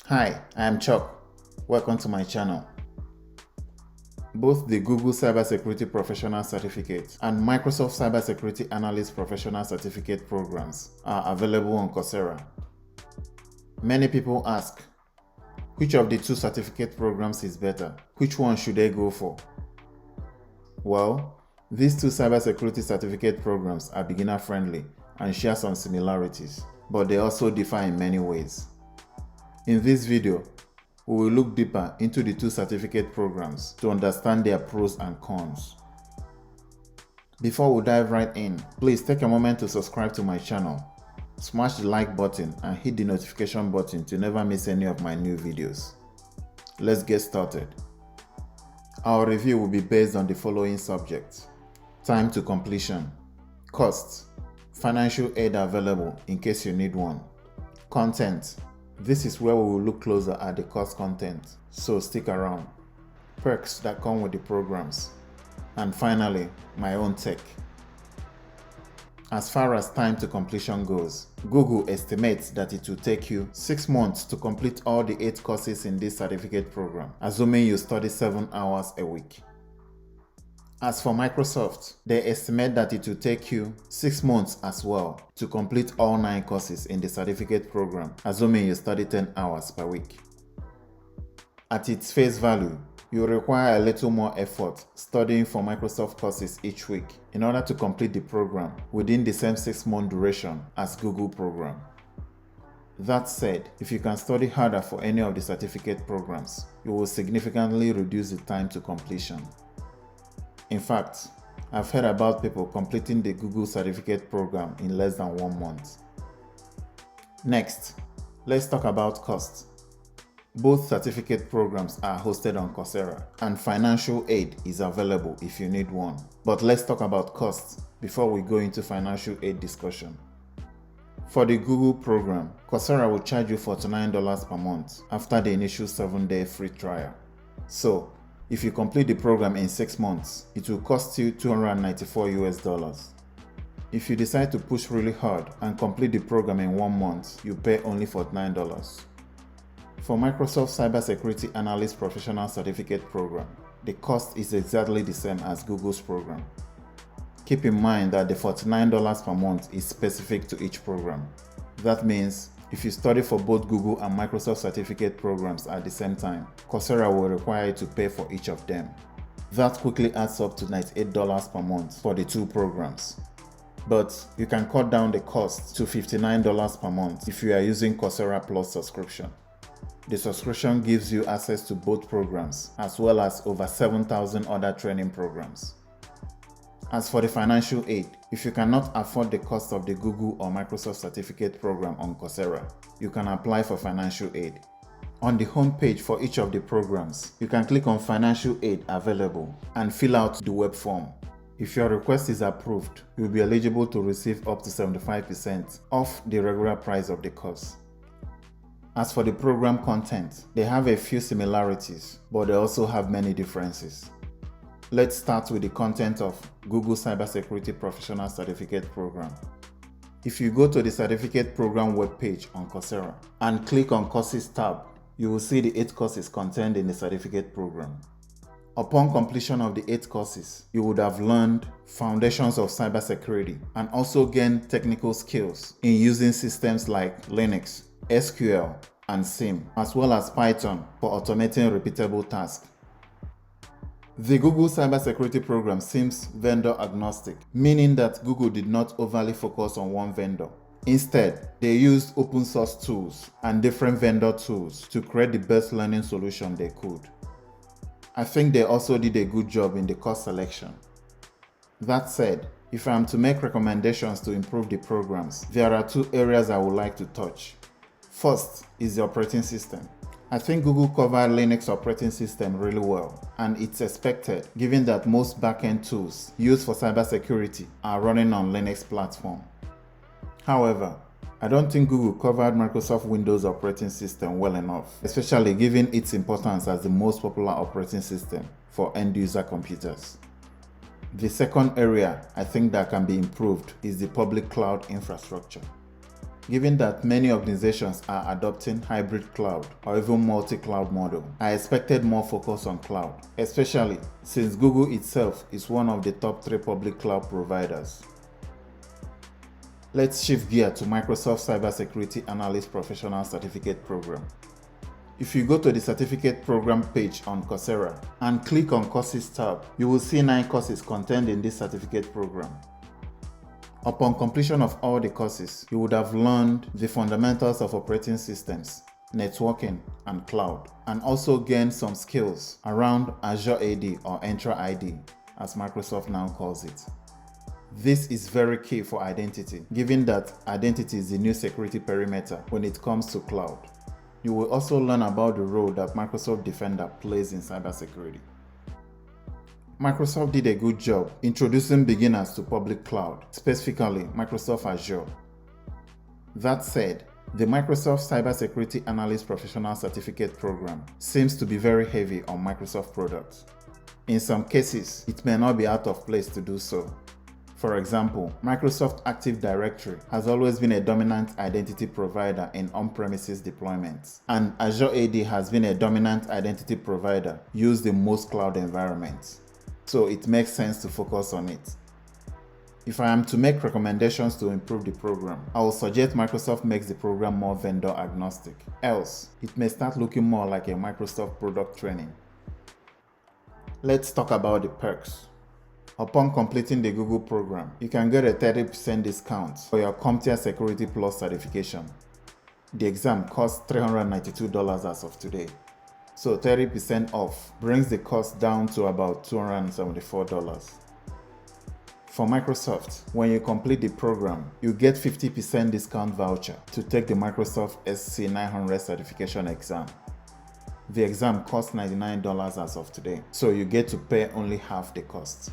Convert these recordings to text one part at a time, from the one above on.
Hi, I am Chuck. Welcome to my channel. Both the Google Cybersecurity Professional Certificate and Microsoft Cybersecurity Analyst Professional Certificate programs are available on Coursera. Many people ask, which of the two certificate programs is better? Which one should I go for? Well, these two cybersecurity certificate programs are beginner-friendly and share some similarities, but they also differ in many ways. In this video, we will look deeper into the two certificate programs to understand their pros and cons. Before we dive right in, please take a moment to subscribe to my channel, smash the like button and hit the notification button to never miss any of my new videos. Let's get started. Our review will be based on the following subjects: time to completion, cost, financial aid available in case you need one, content. This is where we will look closer at the course content, so stick around, perks that come with the programs, and finally, my own take. As far as time to completion goes, Google estimates that it will take you 6 months to complete all the 8 courses in this certificate program, assuming you study 7 hours a week. As for Microsoft, they estimate that it will take you 6 months as well to complete all 9 courses in the certificate program, assuming you study 10 hours per week. At its face value, you require a little more effort studying for Microsoft courses each week in order to complete the program within the same 6-month duration as Google program. That said, if you can study harder for any of the certificate programs, you will significantly reduce the time to completion. In fact, I've heard about people completing the Google certificate program in less than 1 month. Next, let's talk about cost. Both certificate programs are hosted on Coursera, and financial aid is available if you need one. But let's talk about costs before we go into financial aid discussion. For the Google program, Coursera will charge you $49 per month after the initial 7-day free trial. So, if you complete the program in 6 months, it will cost you $294. If you decide to push really hard and complete the program in 1 month, you pay only $49. For Microsoft Cybersecurity Analyst Professional Certificate program, the cost is exactly the same as Google's program. Keep in mind that the $49 per month is specific to each program. That means, if you study for both Google and Microsoft certificate programs at the same time, Coursera will require you to pay for each of them. That quickly adds up to $98 per month for the two programs. But you can cut down the cost to $59 per month if you are using Coursera Plus subscription. The subscription gives you access to both programs, as well as over 7,000 other training programs. As for the financial aid, if you cannot afford the cost of the Google or Microsoft certificate program on Coursera, you can apply for financial aid. On the home page for each of the programs, you can click on Financial Aid Available and fill out the web form. If your request is approved, you will be eligible to receive up to 75% off the regular price of the course. As for the program content, they have a few similarities, but they also have many differences. Let's start with the content of Google Cybersecurity Professional Certificate Program. If you go to the Certificate Program webpage on Coursera and click on Courses tab, you will see the 8 courses contained in the certificate program. Upon completion of the 8 courses, you would have learned foundations of cybersecurity and also gained technical skills in using systems like Linux, SQL, and SIEM, as well as Python for automating repeatable tasks. The Google Cybersecurity program seems vendor agnostic, meaning that Google did not overly focus on one vendor. Instead, they used open source tools and different vendor tools to create the best learning solution they could. I think they also did a good job in the course selection. That said, if I am to make recommendations to improve the programs, there are 2 areas I would like to touch. First is the operating system. I think Google covered Linux operating system really well, and it's expected given that most backend tools used for cybersecurity are running on Linux platform. However, I don't think Google covered Microsoft Windows operating system well enough, especially given its importance as the most popular operating system for end-user computers. The second area I think that can be improved is the public cloud infrastructure. Given that many organizations are adopting hybrid cloud or even multi-cloud model, I expected more focus on cloud, especially since Google itself is one of the top 3 public cloud providers. Let's shift gear to Microsoft Cybersecurity Analyst Professional Certificate Program. If you go to the certificate program page on Coursera and click on Courses tab, you will see 9 courses contained in this certificate program. Upon completion of all the courses, you would have learned the fundamentals of operating systems, networking, and cloud, and also gained some skills around Azure AD or Entra ID, as Microsoft now calls it. This is very key for identity, given that identity is the new security perimeter when it comes to cloud. You will also learn about the role that Microsoft Defender plays in cybersecurity. Microsoft did a good job introducing beginners to public cloud, specifically Microsoft Azure. That said, the Microsoft Cybersecurity Analyst Professional Certificate Program seems to be very heavy on Microsoft products. In some cases, it may not be out of place to do so. For example, Microsoft Active Directory has always been a dominant identity provider in on-premises deployments, and Azure AD has been a dominant identity provider used in most cloud environments, so it makes sense to focus on it. If I am to make recommendations to improve the program, I will suggest Microsoft makes the program more vendor agnostic, else it may start looking more like a Microsoft product training. Let's talk about the perks. Upon completing the Google program, you can get a 30% discount for your CompTIA Security Plus certification. The exam costs $392 as of today, so 30% off brings the cost down to about $274. For Microsoft, when you complete the program, you get 50% discount voucher to take the Microsoft SC900 certification exam. The exam costs $99 as of today, so you get to pay only half the cost.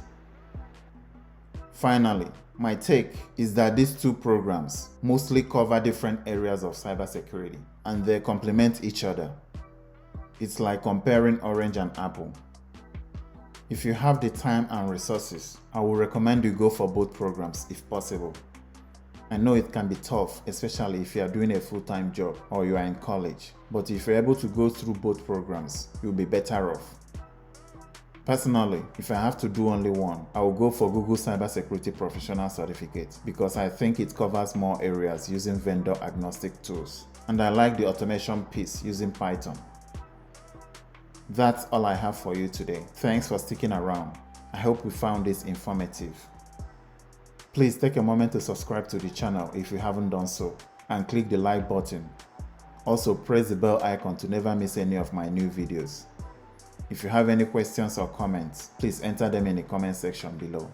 Finally, my take is that these 2 programs mostly cover different areas of cybersecurity, and they complement each other. It's like comparing orange and apple. If you have the time and resources, I would recommend you go for both programs if possible. I know it can be tough, especially if you are doing a full-time job or you are in college, but if you're able to go through both programs, you'll be better off. Personally, if I have to do only one, I will go for Google Cybersecurity Professional Certificate because I think it covers more areas using vendor-agnostic tools, and I like the automation piece using Python. That's all I have for you today. Thanks for sticking around. I hope you found this informative. Please take a moment to subscribe to the channel if you haven't done so, and click the like button. Also press the bell icon to never miss any of my new videos. If you have any questions or comments, please enter them in the comment section below.